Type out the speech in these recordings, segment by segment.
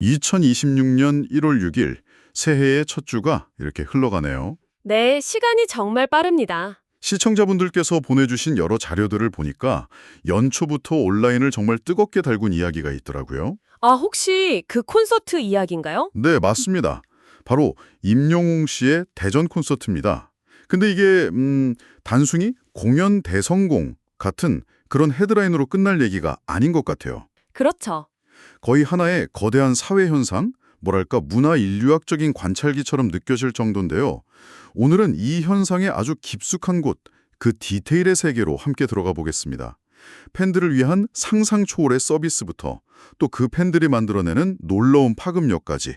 2026년 1월 6일 새해의 첫 주가 이렇게 흘러가네요. 네, 시간이 정말 빠릅니다. 시청자분들께서 보내주신 여러 자료들을 보니까 연초부터 온라인을 정말 뜨겁게 달군 이야기가 있더라고요. 아, 혹시 그 콘서트 이야기인가요? 네, 맞습니다. 바로 임영웅 씨의 대전 콘서트입니다. 근데 이게 단순히 공연 대성공 같은 그런 헤드라인으로 끝날 얘기가 아닌 것 같아요. 그렇죠. 거의 하나의 거대한 사회현상, 뭐랄까 문화 인류학적인 관찰기처럼 느껴질 정도인데요. 오늘은 이 현상의 아주 깊숙한 곳, 그 디테일의 세계로 함께 들어가 보겠습니다. 팬들을 위한 상상 초월의 서비스부터 또 그 팬들이 만들어내는 놀라운 파급력까지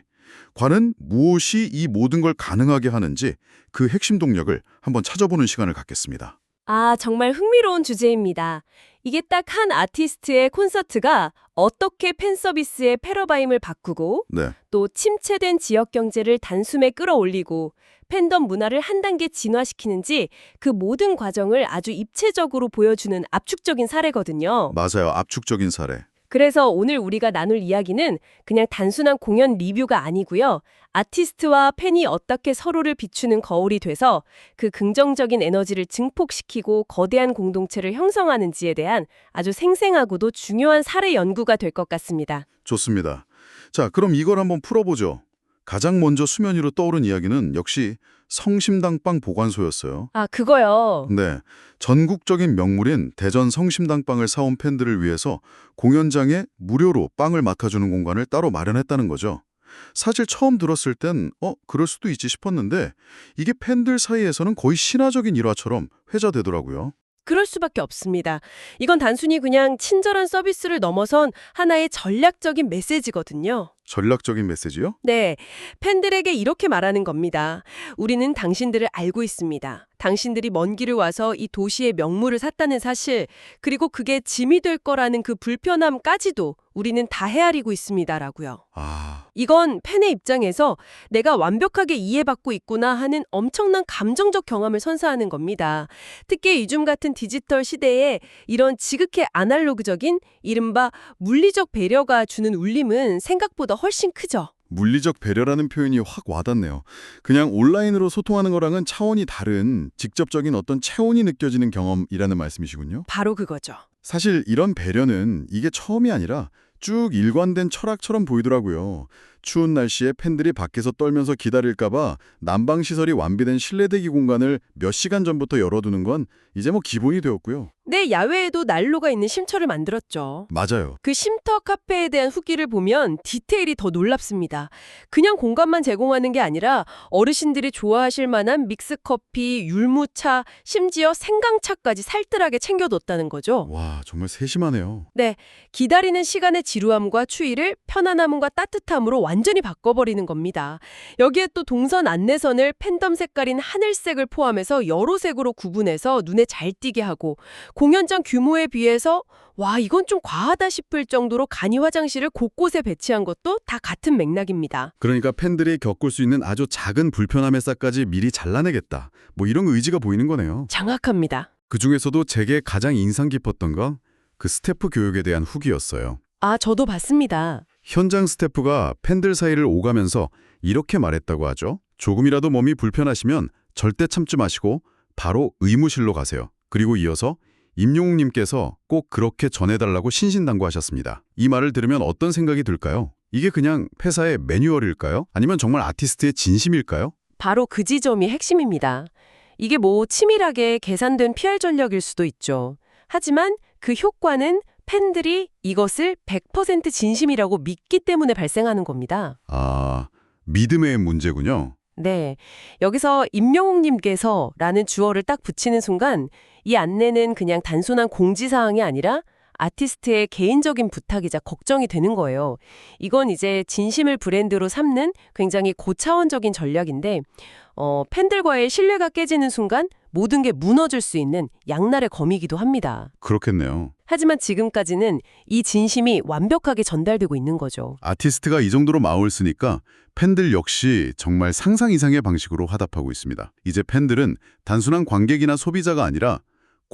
과연 무엇이 이 모든 걸 가능하게 하는지 그 핵심 동력을 한번 찾아보는 시간을 갖겠습니다. 아, 정말 흥미로운 주제입니다. 이게 딱 한 아티스트의 콘서트가 어떻게 팬 서비스의 패러다임을 바꾸고 네, 또 침체된 지역 경제를 단숨에 끌어올리고 팬덤 문화를 한 단계 진화시키는지 그 모든 과정을 아주 입체적으로 보여주는 압축적인 사례거든요. 맞아요. 압축적인 사례. 그래서 오늘 우리가 나눌 이야기는 그냥 단순한 공연 리뷰가 아니고요. 아티스트와 팬이 어떻게 서로를 비추는 거울이 돼서 그 긍정적인 에너지를 증폭시키고 거대한 공동체를 형성하는지에 대한 아주 생생하고도 중요한 사례 연구가 될 것 같습니다. 좋습니다. 자, 그럼 이걸 한번 풀어보죠. 가장 먼저 수면 위로 떠오른 이야기는 역시 성심당빵 보관소였어요. 아, 그거요. 네, 전국적인 명물인 대전 성심당빵을 사온 팬들을 위해서 공연장에 무료로 빵을 맡아주는 공간을 따로 마련했다는 거죠. 사실 처음 들었을 땐 그럴 수도 있지 싶었는데 이게 팬들 사이에서는 거의 신화적인 일화처럼 회자되더라고요. 그럴 수밖에 없습니다. 이건 단순히 그냥 친절한 서비스를 넘어선 하나의 전략적인 메시지거든요. 전략적인 메시지요? 네, 팬들에게 이렇게 말하는 겁니다. 우리는 당신들을 알고 있습니다. 당신들이 먼 길을 와서 이 도시의 명물을 샀다는 사실, 그리고 그게 짐이 될 거라는 그 불편함까지도 우리는 다 헤아리고 있습니다라고요. 아, 이건 팬의 입장에서 내가 완벽하게 이해받고 있구나 하는 엄청난 감정적 경험을 선사하는 겁니다. 특히 요즘 같은 디지털 시대에 이런 지극히 아날로그적인 이른바 물리적 배려가 주는 울림은 생각보다 훨씬 크죠. 물리적 배려라는 표현이 확 와닿네요. 그냥 온라인으로 소통하는 거랑은 차원이 다른 직접적인 어떤 체온이 느껴지는 경험이라는 말씀이시군요. 바로 그거죠. 사실 이런 배려는 이게 처음이 아니라 쭉 일관된 철학처럼 보이더라고요. 추운 날씨에 팬들이 밖에서 떨면서 기다릴까봐 난방시설이 완비된 실내대기 공간을 몇 시간 전부터 열어두는 건 이제 뭐 기본이 되었고요. 네, 야외에도 난로가 있는 쉼터를 만들었죠. 맞아요. 그 쉼터 카페에 대한 후기를 보면 디테일이 더 놀랍습니다. 그냥 공간만 제공하는 게 아니라 어르신들이 좋아하실 만한 믹스커피, 율무차, 심지어 생강차까지 살뜰하게 챙겨뒀다는 거죠. 와, 정말 세심하네요. 네, 기다리는 시간의 지루함과 추위를 편안함과 따뜻함으로 완전히 바꿔버리는 겁니다. 여기에 또 동선 안내선을 팬덤 색깔인 하늘색을 포함해서 여러 색으로 구분해서 눈에 잘 띄게 하고 공연장 규모에 비해서 와, 이건 좀 과하다 싶을 정도로 간이 화장실을 곳곳에 배치한 것도 다 같은 맥락입니다. 그러니까 팬들이 겪을 수 있는 아주 작은 불편함의 싹까지 미리 잘라내겠다. 뭐 이런 의지가 보이는 거네요. 장악합니다. 그중에서도 제게 가장 인상 깊었던 건 그 스태프 교육에 대한 후기였어요. 아, 저도 봤습니다. 현장 스태프가 팬들 사이를 오가면서 이렇게 말했다고 하죠. 조금이라도 몸이 불편하시면 절대 참지 마시고 바로 의무실로 가세요. 그리고 이어서 임용웅님께서 꼭 그렇게 전해달라고 신신당부하셨습니다. 이 말을 들으면 어떤 생각이 들까요? 이게 그냥 회사의 매뉴얼일까요? 아니면 정말 아티스트의 진심일까요? 바로 그 지점이 핵심입니다. 이게 뭐 치밀하게 계산된 PR 전략일 수도 있죠. 하지만 그 효과는 팬들이 이것을 100% 진심이라고 믿기 때문에 발생하는 겁니다. 아, 믿음의 문제군요. 네, 여기서 임영웅님께서 라는 주어를 딱 붙이는 순간 이 안내는 그냥 단순한 공지사항이 아니라 아티스트의 개인적인 부탁이자 걱정이 되는 거예요. 이건 이제 진심을 브랜드로 삼는 굉장히 고차원적인 전략인데 팬들과의 신뢰가 깨지는 순간 모든 게 무너질 수 있는 양날의 검이기도 합니다. 그렇겠네요. 하지만 지금까지는 이 진심이 완벽하게 전달되고 있는 거죠. 아티스트가 이 정도로 마음을 쓰니까 팬들 역시 정말 상상 이상의 방식으로 화답하고 있습니다. 이제 팬들은 단순한 관객이나 소비자가 아니라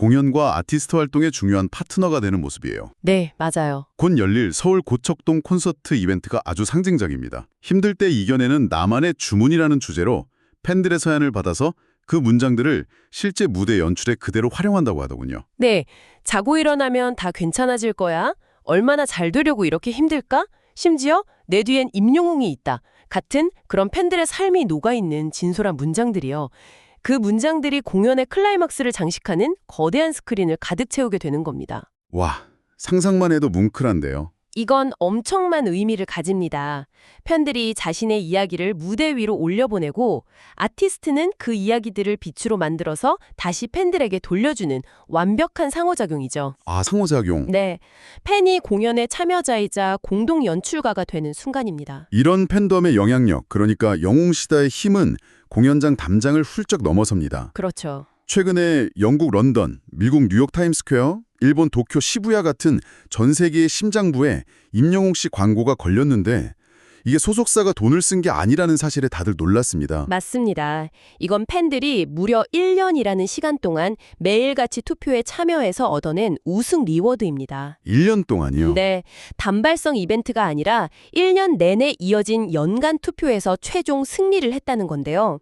공연과 아티스트 활동의 중요한 파트너가 되는 모습이에요. 네, 맞아요. 곧 열릴 서울 고척동 콘서트 이벤트가 아주 상징적입니다. 힘들 때 이겨내는 나만의 주문이라는 주제로 팬들의 사연을 받아서 그 문장들을 실제 무대 연출에 그대로 활용한다고 하더군요. 네, 자고 일어나면 다 괜찮아질 거야. 얼마나 잘 되려고 이렇게 힘들까? 심지어 내 뒤엔 임영웅이 있다. 같은 그런 팬들의 삶이 녹아있는 진솔한 문장들이요. 그 문장들이 공연의 클라이막스를 장식하는 거대한 스크린을 가득 채우게 되는 겁니다. 와, 상상만 해도 뭉클한데요. 이건 엄청난 의미를 가집니다. 팬들이 자신의 이야기를 무대 위로 올려보내고 아티스트는 그 이야기들을 빛으로 만들어서 다시 팬들에게 돌려주는 완벽한 상호작용이죠. 아, 상호작용. 네, 팬이 공연의 참여자이자 공동 연출가가 되는 순간입니다. 이런 팬덤의 영향력, 그러니까 영웅시다의 힘은 공연장 담장을 훌쩍 넘어섭니다. 그렇죠. 최근에 영국 런던, 미국 뉴욕 타임스퀘어, 일본 도쿄 시부야 같은 전 세계의 심장부에 임영웅 씨 광고가 걸렸는데 이게 소속사가 돈을 쓴 게 아니라는 사실에 다들 놀랐습니다. 맞습니다. 이건 팬들이 무려 1년이라는 시간 동안 매일같이 투표에 참여해서 얻어낸 우승 리워드입니다. 1년 동안이요? 네, 단발성 이벤트가 아니라 1년 내내 이어진 연간 투표에서 최종 승리를 했다는 건데요.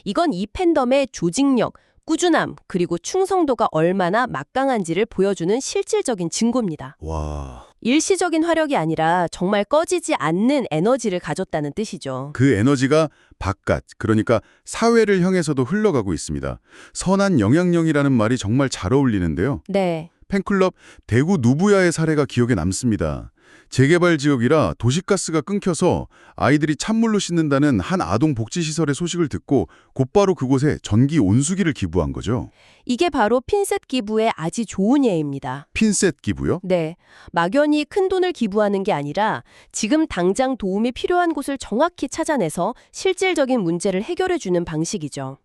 이건 이 팬덤의 조직력, 꾸준함, 그리고 충성도가 얼마나 막강한지를 보여주는 실질적인 증거입니다. 와, 일시적인 화력이 아니라 정말 꺼지지 않는 에너지를 가졌다는 뜻이죠. 그 에너지가 바깥, 그러니까 사회를 향해서도 흘러가고 있습니다. 선한 영향력이라는 말이 정말 잘 어울리는데요. 네. 팬클럽 대구 누부야의 사례가 기억에 남습니다. 재개발 지역이라 도시가스가 끊겨서 아이들이 찬물로 씻는다는 한 아동복지시설의 소식을 듣고 곧바로 그곳에 전기 온수기를 기부한 거죠. 이게 바로 핀셋 기부의 아주 좋은 예입니다. 핀셋 기부요? 네. 막연히 큰 돈을 기부하는 게 아니라 지금 당장 도움이 필요한 곳을 정확히 찾아내서 실질적인 문제를 해결해주는 방식이죠.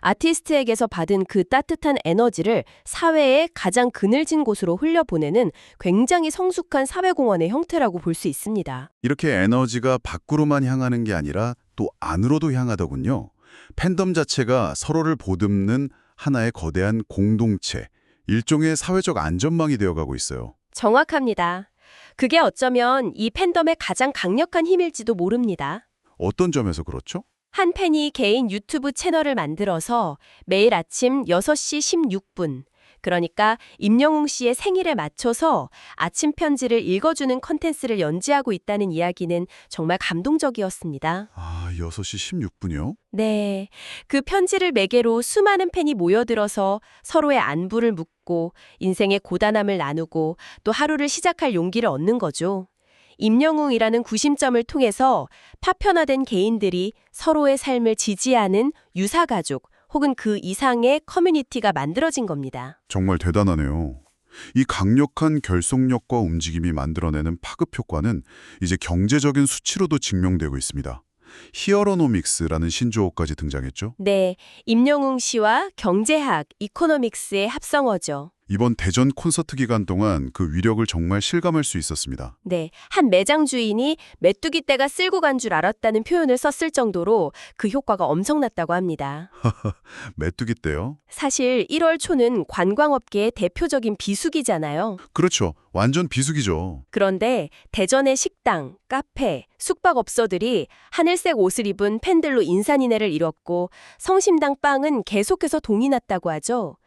아티스트에게서 받은 그 따뜻한 에너지를 사회의 가장 그늘진 곳으로 흘려보내는 굉장히 성숙한 사회공헌의 형태라고 볼 수 있습니다. 이렇게 에너지가 밖으로만 향하는 게 아니라 또 안으로도 향하더군요. 팬덤 자체가 서로를 보듬는 하나의 거대한 공동체, 일종의 사회적 안전망이 되어가고 있어요. 정확합니다. 그게 어쩌면 이 팬덤의 가장 강력한 힘일지도 모릅니다. 어떤 점에서 그렇죠? 한 팬이 개인 유튜브 채널을 만들어서 매일 아침 6시 16분, 그러니까 임영웅 씨의 생일에 맞춰서 아침 편지를 읽어주는 컨텐츠를 연재하고 있다는 이야기는 정말 감동적이었습니다. 아, 6시 16분이요? 네, 그 편지를 매개로 수많은 팬이 모여들어서 서로의 안부를 묻고 인생의 고단함을 나누고 또 하루를 시작할 용기를 얻는 거죠. 임영웅이라는 구심점을 통해서 파편화된 개인들이 서로의 삶을 지지하는 유사가족 혹은 그 이상의 커뮤니티가 만들어진 겁니다. 정말 대단하네요. 이 강력한 결속력과 움직임이 만들어내는 파급 효과는 이제 경제적인 수치로도 증명되고 있습니다. 히어로노믹스라는 신조어까지 등장했죠. 네, 임영웅 씨와 경제학, 이코노믹스의 합성어죠. 이번 대전 콘서트 기간 동안 그 위력을 정말 실감할 수 있었습니다. 네, 한 매장 주인이 메뚜기 떼가 쓸고 간 줄 알았다는 표현을 썼을 정도로 그 효과가 엄청났다고 합니다. 메뚜기 때요? 사실 1월 초는 관광업계의 대표적인 비수기잖아요. 그렇죠. 완전 비수기죠. 그런데 대전의 식당, 카페, 숙박업소들이 하늘색 옷을 입은 팬들로 인산인해를 이뤘고 성심당 빵은 계속해서 동이 났다고 하죠.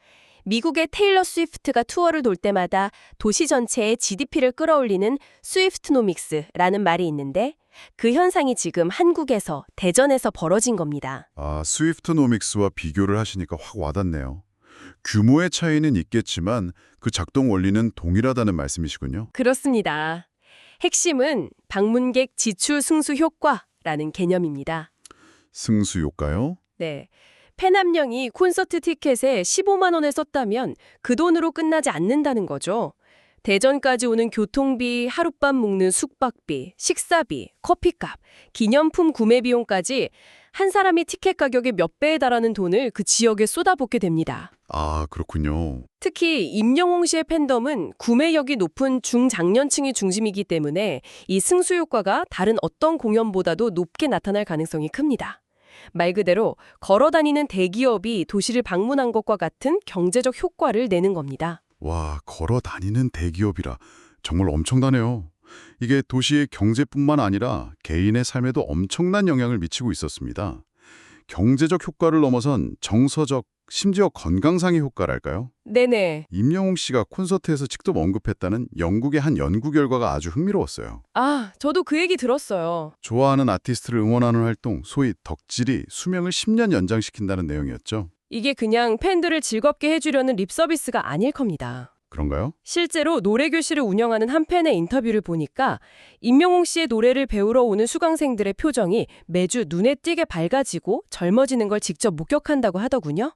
미국의 테일러 스위프트가 투어를 돌 때마다 도시 전체의 GDP를 끌어올리는 스위프트노믹스라는 말이 있는데 그 현상이 지금 한국에서, 대전에서 벌어진 겁니다. 아, 스위프트노믹스와 비교를 하시니까 확 와닿네요. 규모의 차이는 있겠지만 그 작동 원리는 동일하다는 말씀이시군요. 그렇습니다. 핵심은 방문객 지출 승수 효과라는 개념입니다. 승수 효과요? 네. 팬 한 명이 콘서트 티켓에 15만 원을 썼다면 그 돈으로 끝나지 않는다는 거죠. 대전까지 오는 교통비, 하룻밤 묵는 숙박비, 식사비, 커피값, 기념품 구매 비용까지 한 사람이 티켓 가격의 몇 배에 달하는 돈을 그 지역에 쏟아붓게 됩니다. 아, 그렇군요. 특히 임영웅 씨의 팬덤은 구매력이 높은 중장년층이 중심이기 때문에 이 승수 효과가 다른 어떤 공연보다도 높게 나타날 가능성이 큽니다. 말 그대로 걸어다니는 대기업이 도시를 방문한 것과 같은 경제적 효과를 내는 겁니다. 와, 걸어 다니는 대기업이라 정말 엄청나네요. 이게 도시의 경제뿐만 아니라 개인의 삶에도 엄청난 영향을 미치고 있었습니다. 경제적 효과를 넘어선 정서적, 심지어 건강상의 효과랄까요? 네네. 임영웅 씨가 콘서트에서 직접 언급했다는 영국의 한 연구 결과가 아주 흥미로웠어요. 아, 저도 그 얘기 들었어요. 좋아하는 아티스트를 응원하는 활동, 소위 덕질이 수명을 10년 연장시킨다는 내용이었죠. 이게 그냥 팬들을 즐겁게 해주려는 립 서비스가 아닐 겁니다. 그런가요? 실제로 노래교실을 운영하는 한 팬의 인터뷰를 보니까 임영웅 씨의 노래를 배우러 오는 수강생들의 표정이 매주 눈에 띄게 밝아지고 젊어지는 걸 직접 목격한다고 하더군요.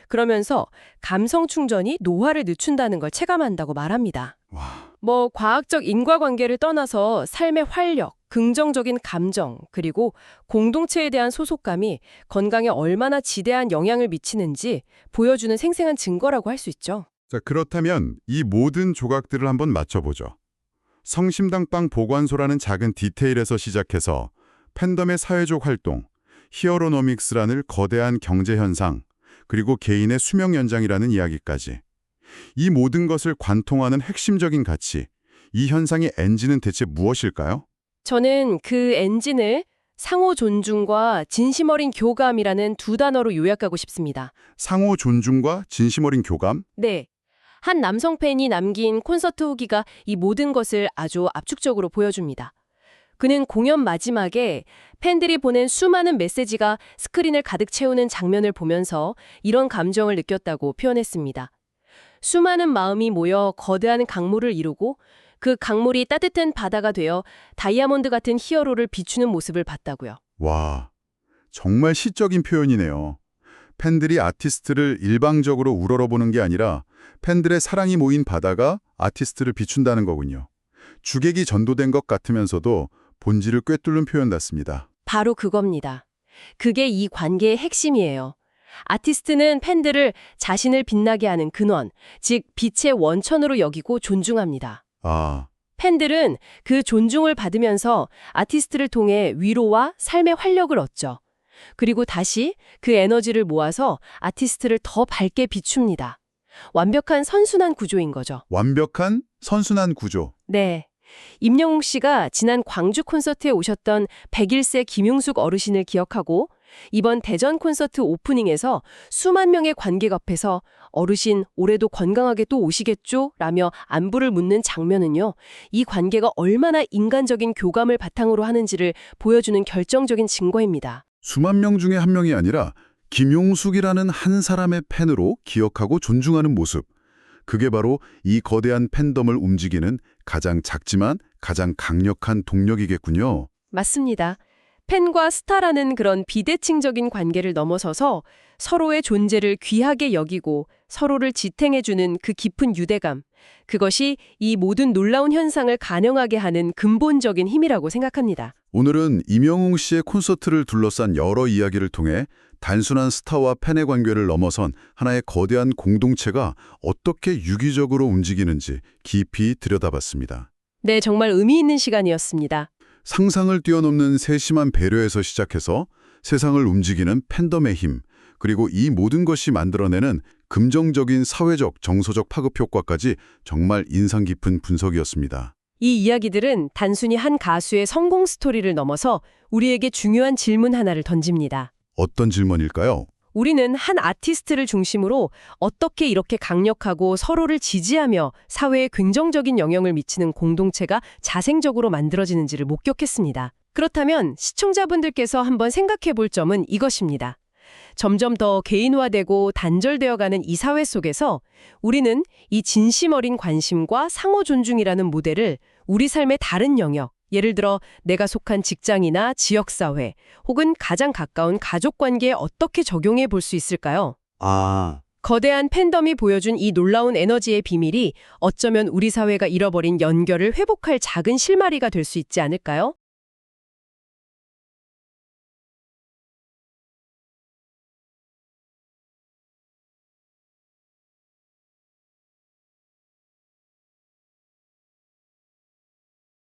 그러면서 감성 충전이 노화를 늦춘다는 걸 체감한다고 말합니다. 와, 뭐 과학적 인과관계를 떠나서 삶의 활력, 긍정적인 감정, 그리고 공동체에 대한 소속감이 건강에 얼마나 지대한 영향을 미치는지 보여주는 생생한 증거라고 할 수 있죠. 자, 그렇다면 이 모든 조각들을 한번 맞춰보죠. 성심당빵 보관소라는 작은 디테일에서 시작해서 팬덤의 사회적 활동, 히어로노믹스라는 거대한 경제 현상, 그리고 개인의 수명 연장이라는 이야기까지. 이 모든 것을 관통하는 핵심적인 가치, 이 현상의 엔진은 대체 무엇일까요? 저는 그 엔진을 상호 존중과 진심 어린 교감이라는 두 단어로 요약하고 싶습니다. 상호 존중과 진심 어린 교감? 네. 한 남성 팬이 남긴 콘서트 후기가 이 모든 것을 아주 압축적으로 보여줍니다. 그는 공연 마지막에 팬들이 보낸 수많은 메시지가 스크린을 가득 채우는 장면을 보면서 이런 감정을 느꼈다고 표현했습니다. 수많은 마음이 모여 거대한 강물을 이루고 그 강물이 따뜻한 바다가 되어 다이아몬드 같은 히어로를 비추는 모습을 봤다고요. 와, 정말 시적인 표현이네요. 팬들이 아티스트를 일방적으로 우러러보는 게 아니라 팬들의 사랑이 모인 바다가 아티스트를 비춘다는 거군요. 주객이 전도된 것 같으면서도 본질을 꿰뚫는 표현 같습니다. 바로 그겁니다. 그게 이 관계의 핵심이에요. 아티스트는 팬들을 자신을 빛나게 하는 근원, 즉 빛의 원천으로 여기고 존중합니다. 아, 팬들은 그 존중을 받으면서 아티스트를 통해 위로와 삶의 활력을 얻죠. 그리고 다시 그 에너지를 모아서 아티스트를 더 밝게 비춥니다. 완벽한 선순환 구조인 거죠. 완벽한 선순환 구조. 네. 임영웅 씨가 지난 광주 콘서트에 오셨던 101세 김용숙 어르신을 기억하고 이번 대전 콘서트 오프닝에서 수만 명의 관객 앞에서 어르신 올해도 건강하게 또 오시겠죠? 라며 안부를 묻는 장면은요. 이 관계가 얼마나 인간적인 교감을 바탕으로 하는지를 보여주는 결정적인 증거입니다. 수만 명 중에 한 명이 아니라 김용숙이라는 한 사람의 팬으로 기억하고 존중하는 모습. 그게 바로 이 거대한 팬덤을 움직이는 가장 작지만 가장 강력한 동력이겠군요. 맞습니다. 팬과 스타라는 그런 비대칭적인 관계를 넘어서서 서로의 존재를 귀하게 여기고 서로를 지탱해주는 그 깊은 유대감. 그것이 이 모든 놀라운 현상을 가능하게 하는 근본적인 힘이라고 생각합니다. 오늘은 임영웅 씨의 콘서트를 둘러싼 여러 이야기를 통해 단순한 스타와 팬의 관계를 넘어선 하나의 거대한 공동체가 어떻게 유기적으로 움직이는지 깊이 들여다봤습니다. 네, 정말 의미 있는 시간이었습니다. 상상을 뛰어넘는 세심한 배려에서 시작해서 세상을 움직이는 팬덤의 힘, 그리고 이 모든 것이 만들어내는 긍정적인 사회적, 정서적 파급 효과까지 정말 인상 깊은 분석이었습니다. 이 이야기들은 단순히 한 가수의 성공 스토리를 넘어서 우리에게 중요한 질문 하나를 던집니다. 어떤 질문일까요? 우리는 한 아티스트를 중심으로 어떻게 이렇게 강력하고 서로를 지지하며 사회에 긍정적인 영향을 미치는 공동체가 자생적으로 만들어지는지를 목격했습니다. 그렇다면 시청자분들께서 한번 생각해 볼 점은 이것입니다. 점점 더 개인화되고 단절되어가는 이 사회 속에서 우리는 이 진심 어린 관심과 상호 존중이라는 모델을 우리 삶의 다른 영역, 예를 들어 내가 속한 직장이나 지역사회 혹은 가장 가까운 가족관계에 어떻게 적용해 볼 수 있을까요? 거대한 팬덤이 보여준 이 놀라운 에너지의 비밀이 어쩌면 우리 사회가 잃어버린 연결을 회복할 작은 실마리가 될 수 있지 않을까요?